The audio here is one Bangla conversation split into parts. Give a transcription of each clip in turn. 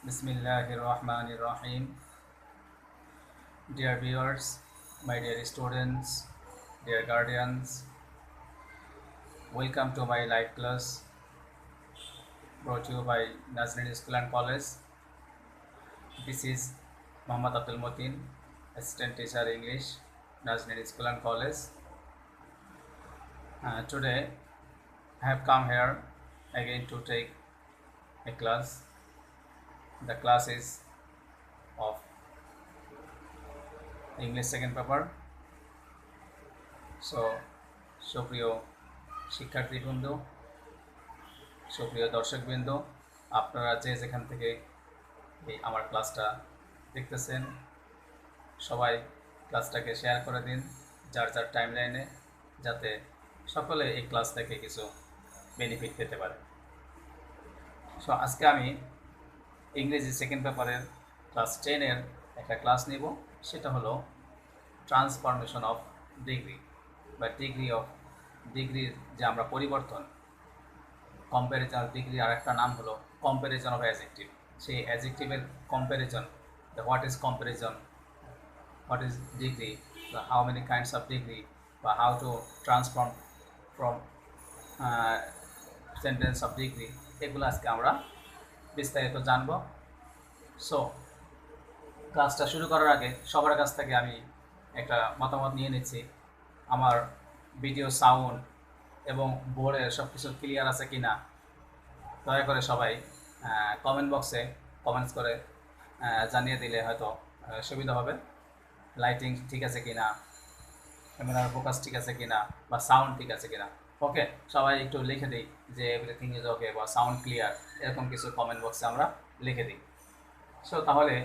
Bismillahirrahmanirrahim. Dear viewers, my dear students, dear guardians, welcome to my live class brought to you by Nazreen School and College. This is Muhammad Abdul Motin, Assistant Teacher English, Nazreen School and College. Today, I have come here again to take a class. The class is of English second paper. So, সুপ্রিয় শিক্ষার্থীবৃন্দ, সুপ্রিয় দর্শকবৃন্দ, আপনারা যে যেখান থেকে এই আমার ক্লাসটা দেখতেছেন সবাই ক্লাসটাকে শেয়ার করে দিন যার যার টাইমলাইনে, যাতে সকলে এই ক্লাস থেকে কিছু বেনিফিট পেতে পারে। সো আজকে আমি ইংরেজি সেকেন্ড পেপারের ক্লাস 10-এর একটা ক্লাস নিব, সেটা হলো ট্রান্সফরমেশন অফ ডিগ্রি বা ডিগ্রির যে আমরা পরিবর্তন, কম্প্যারিজন অফ ডিগ্রি আর একটা নাম হলো কম্প্যারিজন অফ অ্যাডজেক্টিভ। সেই অ্যাডজেক্টিভের comparison, what is comparison, what is degree, how many kinds of degree, বা how to transform from sentence of degree, এগুলো আজকে আমরা বিস্তারিত জানব। সো ক্লাসটা শুরু করার আগে সবার কাছ থেকে আমি একটা মতামত নিয়ে নিচ্ছি, আমার ভিডিও সাউন্ড এবং বোর্ডের সব কিছু ক্লিয়ার আছে কি না। দয়া করে সবাই কমেন্ট বক্সে কমেন্টস করে জানিয়ে দিলে হয়তো সুবিধা হবে। লাইটিং ঠিক আছে কি না, ক্যামেরার ফোকাস ঠিক আছে কি না, বা সাউন্ড ঠিক আছে কি না। ওকে, সবাই একটু লিখে দিই যে এভরিথিং ইজ ওকে বা সাউন্ড ক্লিয়ার, এরকম কিছু কমেন্ট বক্সে আমরা লিখে দিই। সো তাহলে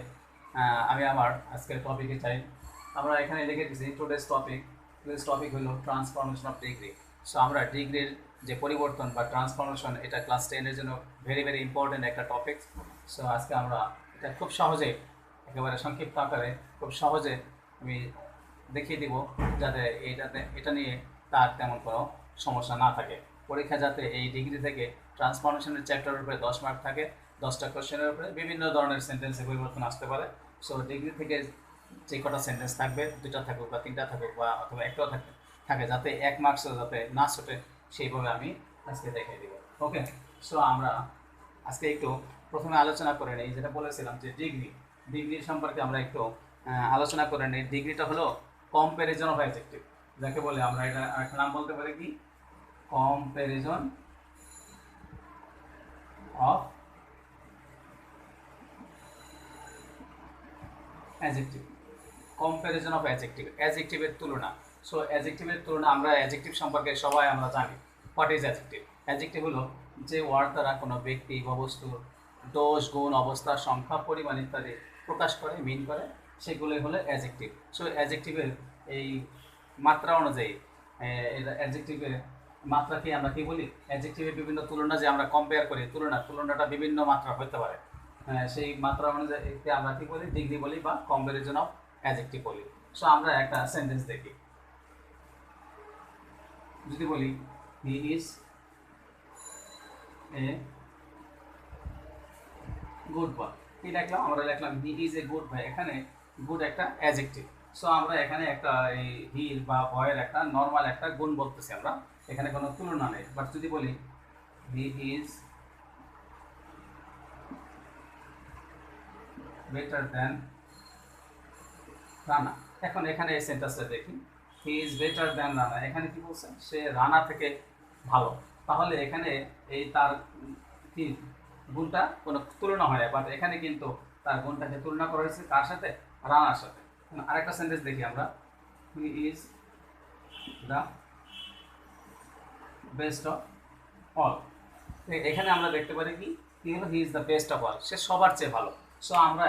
আমি আমার আজকের টপিকে চাই। আমরা এখানে লিখে দিচ্ছি টুডেস টপিক হলো ট্রান্সফরমেশন অফ ডিগ্রি। সো আমরা ডিগ্রির যে পরিবর্তন বা ট্রান্সফরমেশন, এটা ক্লাস 10-এর জন্য ভেরি ভেরি ইম্পর্টেন্ট একটা টপিক। সো আজকে আমরা এটা খুব সহজে, একেবারে সংক্ষিপ্ত আকারে খুব সহজে আমি দেখিয়ে দিব, যাতে এটা নিয়ে তার তেমন কোনো সমস্যা না থাকে। পরীক্ষা যাতে এই ডিগ্রি থেকে ট্রান্সফরমেশনের চ্যাপ্টারের উপরে 10 মার্ক থাকে, 10টা কোশ্চেনের উপরে বিভিন্ন ধরনের সেন্টেন্সে পরিবর্তন আসতে পারে। সো ডিগ্রি থেকে যে কটা সেন্টেন্স থাকবে, 2টা থাকুক বা 3টা থাকুক বা অথবা একটাও থাকে, যাতে 1 মার্কসও যাতে না ছোটে, সেইভাবে আমি আজকে দেখিয়ে দিব। ওকে, সো আমরা আজকে একটু প্রথমে আলোচনা করে নিই, যেটা বলেছিলাম যে ডিগ্রি সম্পর্কে আমরা একটু আলোচনা করে নিই। ডিগ্রিটা হলো কম্প্যারিজন অফ অ্যাডজেক্টিভ, যাকে বলে আমরা এটা একটা নাম বলতে পারি কি, comparison of adjective. Comparison of অ্যাডজেক্টিভের তুলনা। সো অ্যাডজেক্টিভের তুলনা, আমরা অ্যাডজেক্টিভ সম্পর্কে সবাই আমরা জানি। What is adjective? অ্যাডজেক্টিভ হলো যে ওয়ার্ড দ্বারা কোনো ব্যক্তি বা বস্তুর দোষ, গুণ, অবস্থা, সংখ্যা, পরিমাণ ইত্যাদি প্রকাশ করে, মিন করে, সেগুলোই হলো অ্যাডজেক্টিভ। সো অ্যাডজেক্টিভের এই মাত্রা অনুযায়ী, অ্যাডজেক্টিভের মাত্রাকে আমরা কি বলি? অ্যাডজেক্টিভের বিভিন্ন তুলনা যে আমরা কম্পেয়ার করি, তুলনাটা বিভিন্ন মাত্রা হতে পারে, সেই মাত্রা অনুযায়ী আমরা কি বলি? ডিগ্রি বলি বা কম্প্যারিজন অফ অ্যাডজেক্টিভ বলি। সো আমরা একটা সেন্টেন্স দেখি। যদি বলি he is a good boy, কি লিখলাম? আমরা লিখলাম he is a good boy. এখানে গুড একটা অ্যাডজেক্টিভ। সো আমরা এখানে একটা এই হির বা বয়ের একটা নর্মাল একটা গুণ বলতেছি আমরা, এখানে কোনো তুলনা নেই। বাট যদি বলি হি ইজ বেটার দ্যান রানা, এখন এখানে এই সেন্টেন্সটা দেখি, হি ইজ বেটার দ্যান রানা। এখানে কি বলছে? সে রানা থেকে ভালো। তাহলে এখানে এই তার কি গুণটা কোনো তুলনা হয়, বাট এখানে কিন্তু তার গুণটাকে তুলনা করা হয়েছে কার সাথে? রানার সাথে। আরেকটা সেন্টেন্স দেখি আমরা, he is the best of all. এখানে আমরা দেখতে পারি কি হলো? He is the best of all, সে সবার চেয়ে ভালো। সো আমরা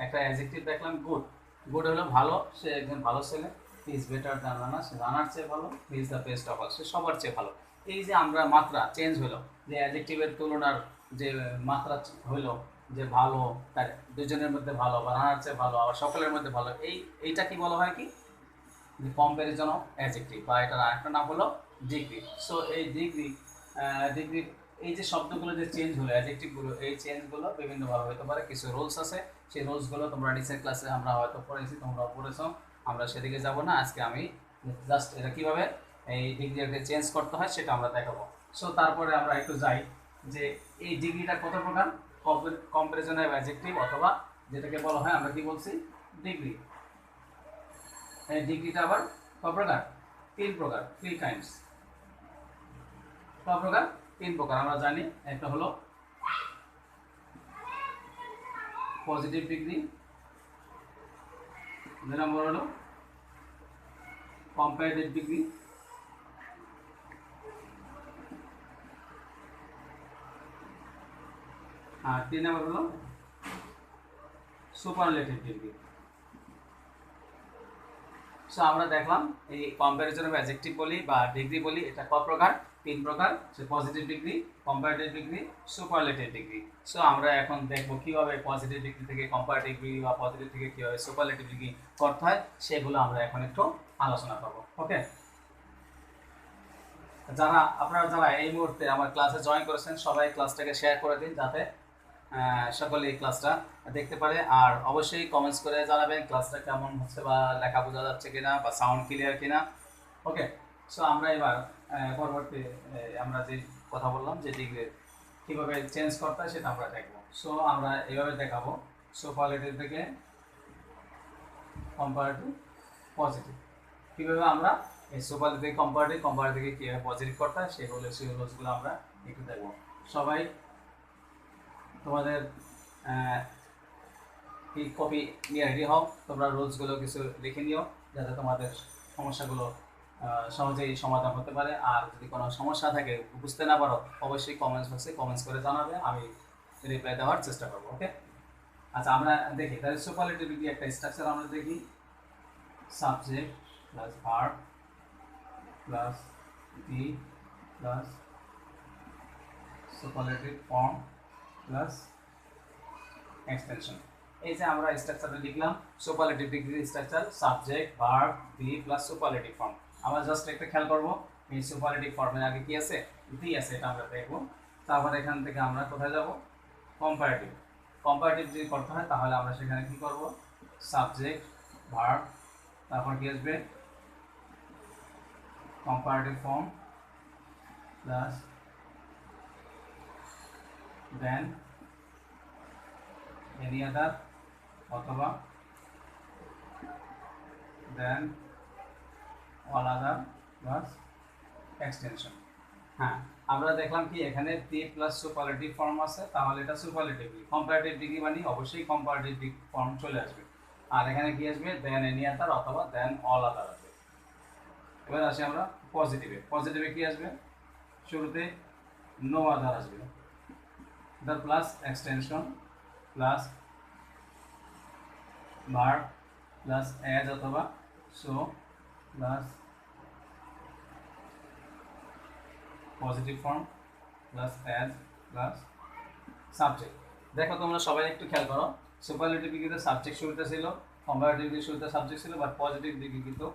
একটা অ্যাডজেক্টিভ দেখলাম গুড হলো ভালো, সে একজন ভালো ছেলে। He is better than Rana, সে রানার চেয়ে ভালো। He is the best of all, সে সবার চেয়ে ভালো। এই যে আমরা মাত্রা চেঞ্জ হলো, যে অ্যাডজেক্টিভের তুলনার যে মাত্রা হইলো, যে ভালো, তার দুজনের মধ্যে ভালো, বা রানার চেয়ে ভালো, আবার সকলের মধ্যে ভালো, এইটা কি বলা হয়? কি কম্প্যারিজন অফ অ্যাডজেক্টিভ, বা এটার আরেকটা নাম হলো ডিগ্রি। সো এই ডিগ্রি এই যে শব্দগুলো যে চেঞ্জ হলো, অ্যাডজেক্টিভগুলো, এই চেঞ্জগুলো বিভিন্নভাবে হতে পারে। কিছু রুলস আছে, সেই রুলসগুলো তোমরা নিচের ক্লাসে আমরা হয়তো পড়েছি, তোমরাও পড়েছো, আমরা সেদিকে যাব না। আজকে আমি জাস্ট এটা কীভাবে এই ডিগ্রিটাকে চেঞ্জ করতে হয় সেটা আমরা দেখাবো। সো তারপরে আমরা একটু যাই যে এই ডিগ্রিটা কত প্রকার, কম্পারিজনের অ্যাডজেক্টিভ অথবা যেটাকে বলা হয় আমরা কি বলছি ডিগ্রি। এই ডিগ্রিটা আবার ক প্রকার, 3 প্রকার, 3 কাইন্ডস। ক প্রকার, 3 প্রকার আমরা জানি। একটা হলো পজিটিভ ডিগ্রি, 2 নম্বর হলো কম্পারেটিভ ডিগ্রি, আর 3 নম্বর হলো সুপারলেটিভ ডিগ্রি। সো আমরা দেখলাম এই কম্পারিজন অফ অ্যাডজেক্টিভ বলি বা ডিগ্রি বলি, এটা ক প্রকার, 3 প্রকার। সে positive degree, comparative degree, superlative degree. So আমরা এখন দেখব কিভাবে পজিটিভ ডিগ্রি থেকে কম্পারেটিভ ডিগ্রি বা পজিটিভ থেকে কিভাবে সুপারলেটিভ ডিগ্রি করতে হয়, সেগুলো আমরা এখন একটু আলোচনা করব। ওকে, আপনারা যারা এই মুহূর্তে আমার ক্লাসে জয়েন করেছেন সবাই ক্লাসটাকে শেয়ার করে দিন, যাতে সকলে এই ক্লাসটা দেখতে পারে। আর অবশ্যই কমেন্টস করে জানাবেন ক্লাসটা কেমন হচ্ছে, বা লেখা বোঝা যাচ্ছে কিনা, বা সাউন্ড ক্লিয়ার কিনা। ওকে, সো আমরা এবার পরবর্তী আমরা যে কথা বললাম যে ডিগ্রি কীভাবে চেঞ্জ করতে হয় সেটা আমরা দেখবো। সো আমরা এইভাবে দেখাবো, সুপারলেটিভ থেকে কম্পারেটিভ, পজিটিভ, কীভাবে আমরা এই সুপারলেটিভ থেকে কম্পারেটিভ, কম্পারেটিভ থেকে কীভাবে পজিটিভ করতে হয় সেগুলো, সেই রুলসগুলো আমরা একটু দেখবো। সবাই তোমাদের এই কপি নিয়ে রেডি হও, তোমরা রুলসগুলো কিছু লিখে নিও যাতে তোমাদের সমস্যাগুলো সহজেই সমাধান হতে পারে। আর যদি কোনো সমস্যা থাকে, বুঝতে না পারো, অবশ্যই কমেন্টস বক্সে কমেন্টস করে জানাবে, আমি রিপ্লাই দেওয়ার চেষ্টা করবো। ওকে, আচ্ছা আমরা দেখি তাহলে সুপারলেটিভ ডিগ্রি একটা স্ট্রাকচার আমরা দেখি। Subject plus verb plus be plus superlative form plus extension. এই যে আমরা স্ট্রাকচারটা লিখলাম, superlative degree structure subject verb be plus superlative form. আমরা জাস্ট একটা খেয়াল করবো, এই সুপারলেটিভ ফর্মের আগে কি আছে, বি আছে, এটা আমরা দেখবো। তারপর এখান থেকে আমরা কোথায় যাব, কম্পারেটিভ। কম্পারেটিভ যদি করতে হয় তাহলে আমরা সেখানে কি করব, সাবজেক্ট ভার্ব, তারপর কি আসবে কম্পারেটিভ ফর্ম প্লাস দেন any other অথবা দেন all other plus extension। হ্যাঁ, আমরা দেখলাম কি এখানে পি প্লাস সুপারলেটিভ ফর্ম আছে, তাহলে এটা সুপারলেটিভ। কম্পারেটিভ ডিগ্রি মানে অবশ্যই কম্পারেটিভ ফর্ম চলে আসবে। আর এখানে কি আসবে, দেন এনি আদার অথবা দেন অল আদার আসবে। এবার আসি আমরা পজিটিভে। পজিটিভে কি আসবে, শুরুতে নো আদার আসবে, other plus extension plus verb plus as অথবা so plus positive form plus as plus subject. দেখো তোমরা সবাই একটু খেয়াল করো, সুপারলেটিভ ডিগ্রিতে সাবজেক্ট শুরুতে ছিল, কম্পারেটিভ ডিগ্রি শুরুতে সাবজেক্ট ছিল, বাট পজিটিভ ডিগ্রি কিন্তু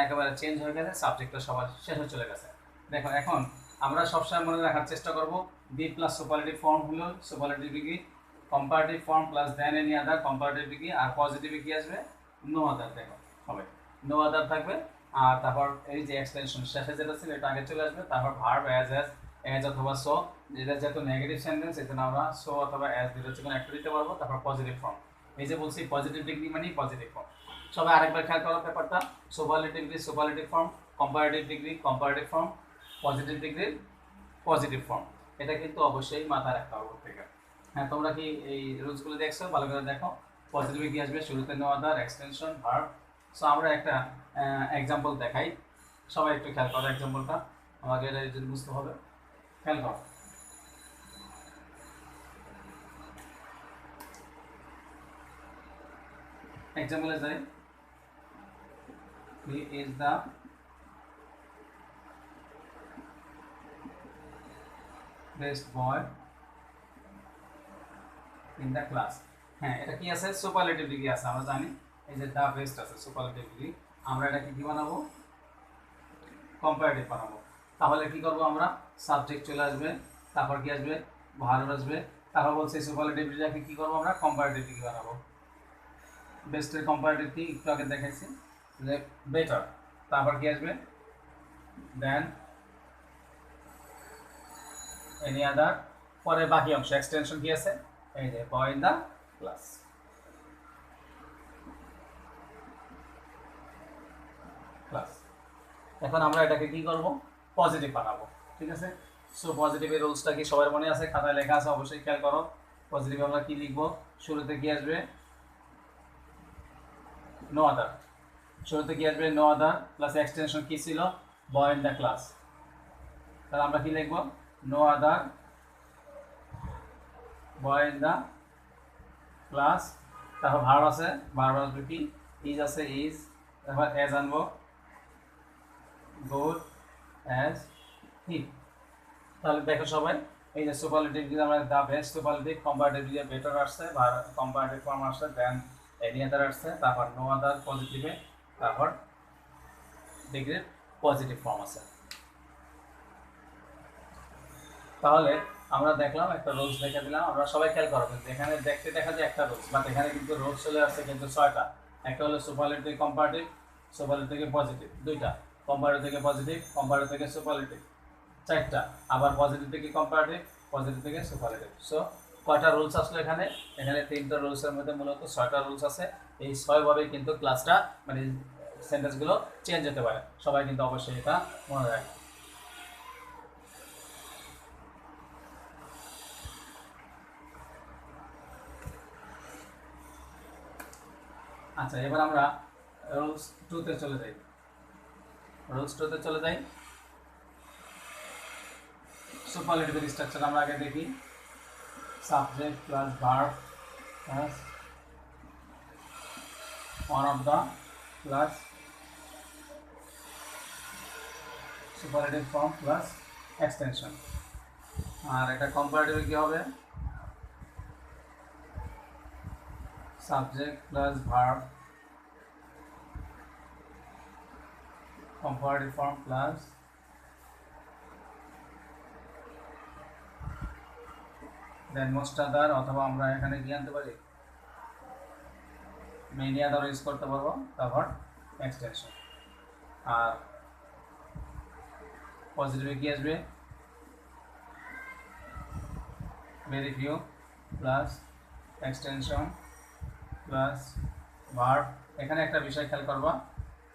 একেবারে চেঞ্জ হয়ে গেছে, সাবজেক্টটা সবার শেষে চলে গেছে। দেখো এখন আমরা সবসময় মনে রাখার চেষ্টা করব, বি প্লাস সুপারলেটিভ ফর্ম হলো superlative degree, comparative form plus than any other comparative degree, আর পজিটিভে কি আসবে, নো আদার। দেখো হবে নো আদার থাকবে, আর তারপর এই যে এক্সটেনশন শেষে যেটা ছিল এটা আগে চলে আসবে, তারপর ভার্ব অ্যাজ অথবা সো, যেটা যেহেতু নেগেটিভ সেন্টেন্স এই জন্য আমরা সো অথবা অ্যাজ দুটো হচ্ছে কোনো একটা দিতে পারবো, তারপর পজিটিভ ফর্ম। এই যে বলছি পজিটিভ ডিগ্রি মানে পজিটিভ ফর্ম। সবাই আরেকবার খেয়াল করার ব্যাপারটা, superlative degree superlative form, comparative degree comparative form, positive degree positive form. এটা কিন্তু অবশ্যই মাথায় রাখতে হবে থেকে। হ্যাঁ, তোমরা কি এই রুলসগুলো দেখছো, ভালো করে দেখো। পজিটিভে কি আসবে, শুরুতে no other, extension, verb. So আমরা একটা এক্সাম্পল দেখাই, সবাই একটু খেয়াল করো এক্সাম্পলটা, আমাকে এটা যদি বুঝতে হবে, খেয়াল করো। এক্সাম্পলে যাই, হি is the best boy in the class. হ্যাঁ, এটা কি আছে, সুপারলেটিভ ডিগ্রি আছে, আমরা জানি এই যে দ্য বেস্ট আছে সুপারলেটিভ ডিগ্রি, আমরা এটা কি বানাবো, কম্পারেটিভ বানাবো। তাহলে কি করব আমরা, সাবজেক্ট চলে আসবে তারপর কি আসবে, ভার্ব আসবে। তারপর বলছে সুপারলেটিভটাকে কি করবো আমরা, কম্পারেটিভ কি বানাবো। বেস্টের কম্পারেটিভ কি একটু আগে দেখাইছি যে বেটার। তারপর কি আসবে, দেন এনি আদার। পরে বাকি অংশ এক্সটেনশন কি আছে, এই যে boy in the class. Class এখন আমরা এটাকে কি করব, পজিটিভ বানাবো। ঠিক আছে, সো পজিটিভের রুলসটা কি সবার মনে আছে, খাতায় লেখা আছে, অবশ্যই খেয়াল করো। পজিটিভে আমরা কি লিখবো, শুরুতে কি আসবে, নো আদার। শুরুতে কি আসবে, নো আদার প্লাস এক্সটেনশন কি ছিল, বয় ইন দ্য ক্লাস। তাহলে আমরা কি লিখবো, no other boy in the class. তারপর ভার্ব আছে, ভার্ব আসবে কি, ইজ আছে, ইজ। তারপর এজ আনবো, গুড অ্যাজ হি। তাহলে দেখো সবাই, এই যে সুপারলেটিভ দিয়ে আমরা দা বেস্ট সুপারলেটিভ, কম্পারেটিভ দিয়ে বেটার আসছে, কম্পারেটিভ ফর্ম আসছে, দেন এনি আদার আসছে, তারপর নো আদার পজিটিভে, তারপর ডিগ্রির পজিটিভ ফর্ম আছে। তাহলে আমরা দেখলাম একটা রুলস দেখে দিলাম, আমরা সবাই খেয়াল করবেন এখানে দেখতে দেখা যায় একটা রুলস, বাট এখানে কিন্তু রুলস চলে আসছে কিন্তু 6টা। একটা হলো সুপারলেটিভ কম্পারেটিভ, সুপারলেটিভ থেকে পজিটিভ 2টা, কম্পারেটিভ থেকে পজিটিভ, কম্পারেটিভ থেকে সুপারলেটিভ 4টা, আবার পজিটিভ থেকে কম্পারেটিভ, পজিটিভ থেকে সুপারলেটিভ। সো কয়টা রুলস আসলো এখানে, এখানে 3টা রুলসের মধ্যে মূলত 6টা রুলস আছে। এই 6 ভাবে কিন্তু ক্লাসটা মানে সেন্টেন্সগুলো চেঞ্জ হতে পারে, সবাই কিন্তু অবশ্যই এটা মনে রাখবে। আচ্ছা, এবার আমরা রুলস 2তে চলে যাই। রুলস 2তে চলে যাই। সুপারলেটিভের স্ট্রাকচার আমরা আগে দেখি, subject plus verb plus one of the plus superlative form plus extension. আর এটা কম্পারেটিভে কি হবে, subject plus verb comparative form plus than most other, অথবা আমরা এখানে কি আনতে পারি, মেনি আদার ইউজ করতে পারবো, তারপর এক্সটেনশন। আর পজিটিভে কি আসবে, very few plus extension plus verb. এখানে একটা বিষয় খেয়াল করবা,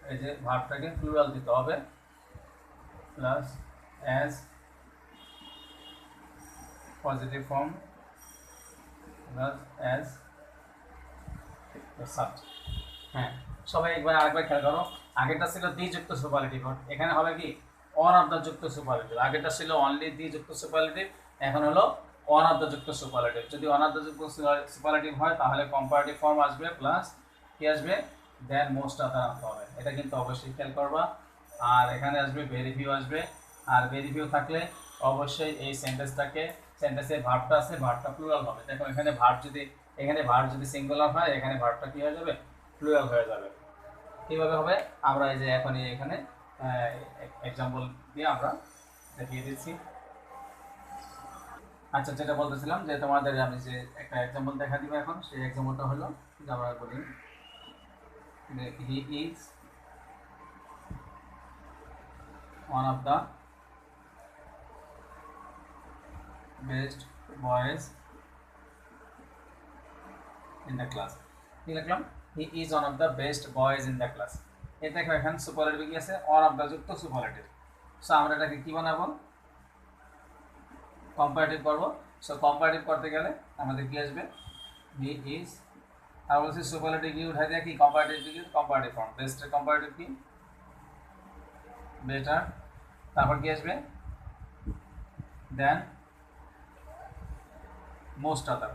এই যে ভার্বটাকে প্লুরাল দিতে হবে, plus as positive form plus as subject. হ্যাঁ, সবাই আরেকবার খেয়াল করো, আগেরটা ছিল দি যুক্ত সুপারলেটিভ, এখানে হবে কি অন অফ দ্য যুক্ত সুপারলেটিভ। আগেরটা ছিল অনলি দি যুক্ত সুপারলেটিভ, এখন হলো অন অফ দ্য যুক্ত সুপারলেটিভ। যদি অন অফ দ্য যুক্ত সুপারলেটিভ হয় তাহলে কম্পারেটিভ ফর্ম আসবে প্লাস কি আসবে, দেন মোস্ট আদার আনতে হবে, এটা কিন্তু অবশ্যই খেয়াল করবা। আর এখানে আসবে ভেরি ফিউ আসবে, আর ভেরি ফিউ থাকলে অবশ্যই এই সেন্টেন্সে ভার্বটা আছে, ভার্বটা প্লুরাল হবে। দেখো এখানে ভার্ব যদি সিঙ্গুলার হয়, এখানে ভার্বটা কি হয়ে যাবে, প্লুরাল হয়ে যাবে। কীভাবে হবে, আমরা এই যে এখনই এখানে এক্সাম্পল দিয়ে আমরা দেখিয়ে দিচ্ছি। আচ্ছা, যেটা বলতেছিলাম যে তোমাদের আমি যে একটা এক্সাম্পল দেখা দিব এখন, সেই এক্সাম্পলটা হলো যে আমরা বলি হি is one of the best boys in the class. কি লিখলাম, হি is one of the best boys in the class. এই দেখো এখানে সুপারলেটিভ কি আছে, ওয়ান অফ দ্য যুক্ত সুপারলেটিভ। সো আমরা এটাকে কি বানাবো, কম্পারেটিভ করবো। সো কম্পারেটিভ করতে গেলে আমাদের কি আসবে, হি ইজ, আর বলছি সুপারলেটিভ কি উঠাই দেয় কি, কম্পারেটিভ ফর্ম, বেস্টের কম্পারেটিভ কি বেটার, তারপর কি আসবে, দেন মোস্ট আদার।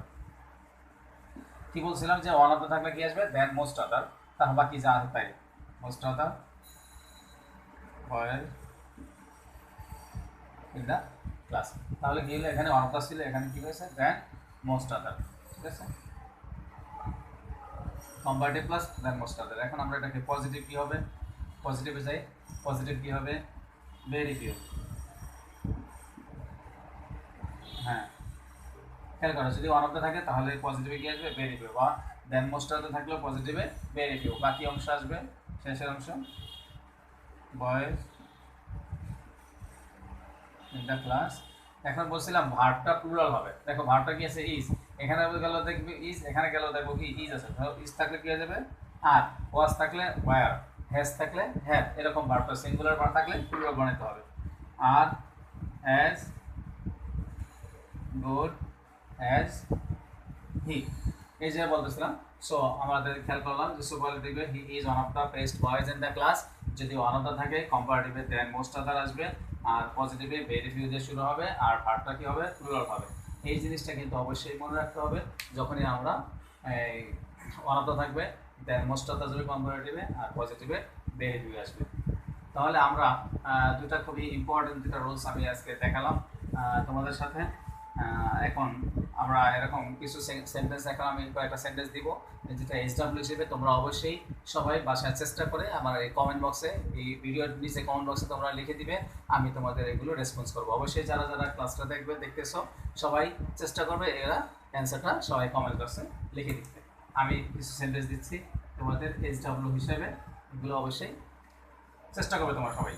কি বলছিলাম যে ওয়ান অফ দ্য থাকলে কি আসবে, দেন মোস্ট আদার, তারপর বাকি যা আছে তাই, most other boys in the class. তাহলে কি হলো, এখানে ওয়ান অফ দ্য ছিল, এখানে কি হয়েছে, দেন মোস্ট আদার। ঠিক আছে, কম্পারেটিভ প্লাস দেন মোস্ট আদার। এখন আমরা এটাকে পজিটিভ কি হবে, পজিটিভে যাই, পজিটিভ কি হবে, ভেরি ফিউ হ্যাঁ, খেয়াল করো, যদি ওয়ান অফ দ্য থাকে তাহলে পজিটিভে কি আসবে, ভেরিফিউ, বা দেন মোস্টটাতে থাকলেও পজিটিভে ভেরিফিউ, বাকি অংশ আসবে শেষের অংশ বয়েজ ইন দ্য ক্লাস। এখন বলছিলাম ভার্বটা প্লুরাল হবে, দেখো ভার্বটা কি আছে, ইজ, এখানে গেল দেখবে ইজ, এখানে গেল দেখবো কি ইজ আছে, ধরো ইজ থাকলে কি হয়ে যাবে আর, ওয়াজ থাকলে ওয়ার, হ্যাজ থাকলে হ্যাভ, এরকম ভার্বটা সিঙ্গুলার ভার্ব থাকলে প্লুরাল বানাতে হবে। আর অ্যাজ গুড অ্যাজ হি, এই যে বলতেছিলাম। সো আমাদের খেয়াল করলাম যে সুপারলেটিভে he is one of the best boys in the class, যদি ওয়ান অফ দ্য থাকে কম্পারেটিভে দেন মোস্ট আদার আসবে, আর পজিটিভে ভেরিফিউ দিয়ে শুরু হবে, আর ভার্বটা কি হবে, প্লুরাল হবে। এই জিনিসটা কিন্তু অবশ্যই মনে রাখতে হবে যখনই আমরা এই ওয়ান অফ দ্য থাকবে দেন মোস্ট আদার আসবে কম্পারেটিভে, আর পজিটিভে ভেরিফিউ আসবে। তাহলে আমরা দুটা খুবই ইম্পর্টেন্ট দুটা রুলস আমি আজকে দেখালাম তোমাদের সাথে। এখন আমরা এরকম কিছু সেন্টেন্স, এখন আমি কয়েকটা সেন্টেন্স দিব যেটা SW হিসেবে তোমরা অবশ্যই সবাই বাসায় চেষ্টা করে আমার এই কমেন্ট বক্সে, এই ভিডিওর নিচে কমেন্ট বক্সে তোমরা লিখে দিবে, আমি তোমাদের এগুলো রেসপন্স করবো। অবশ্যই যারা যারা ক্লাসটা দেখতেছো সবাই চেষ্টা করবে এরা অ্যান্সারটা সবাই কমেন্ট বক্সে লিখে দিতে। আমি কিছু সেন্টেন্স দিচ্ছি তোমাদের SW হিসেবে, এগুলো অবশ্যই চেষ্টা করবে তোমরা সবাই।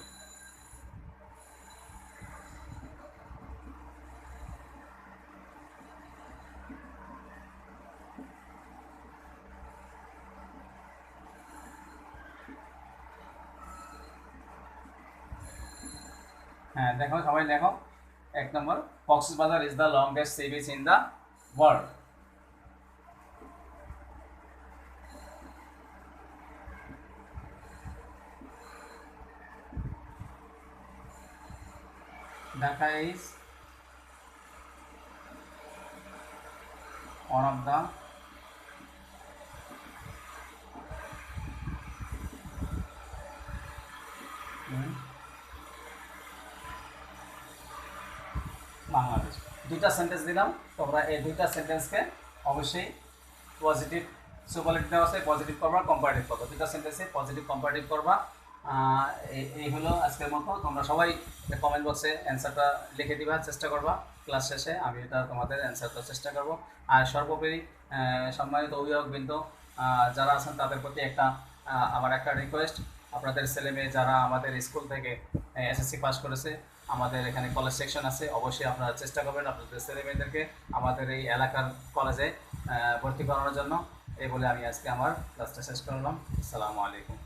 হ্যাঁ দেখো, সবাই দেখো, এক নম্বর, Cox's Bazar is the longest sea beach in the world. Dhaka is one of the Bangladesh. দুইটা সেন্টেন্স দিলাম, তোমরা এই দুইটা সেন্টেন্সকে অবশ্যই পজিটিভ সুপারলেটিভ দেওয়া আছে, পজিটিভ করবা, কম্পারেটিভ করবা, দুইটা সেন্টেন্সে পজিটিভ কম্পারেটিভ করবা। এই হলো আজকের মতো। তোমরা সবাই কমেন্ট বক্সে অ্যান্সারটা লিখে দিবা, চেষ্টা করবা, ক্লাস শেষে আমি এটা তোমাদের অ্যান্সারটা চেষ্টা করব। আর সর্বোপরি সম্মানিত অভিভাবকবৃন্দ যারা আছেন তাদের প্রতি আমার একটা রিকোয়েস্ট, আপনাদের ছেলে মেয়ে যারা আমাদের স্কুল থেকে SSC পাস করেছে, আমাদের এখানে কলেজ সেকশন আছে, অবশ্যই আপনারা চেষ্টা করবেন আপনাদের ছেলে মেয়েদেরকে আমাদের এই এলাকার কলেজে ভর্তি করানোর জন্য। এই বলে আমি আজকে আমার ক্লাসটা শেষ করলাম। আসসালামু আলাইকুম।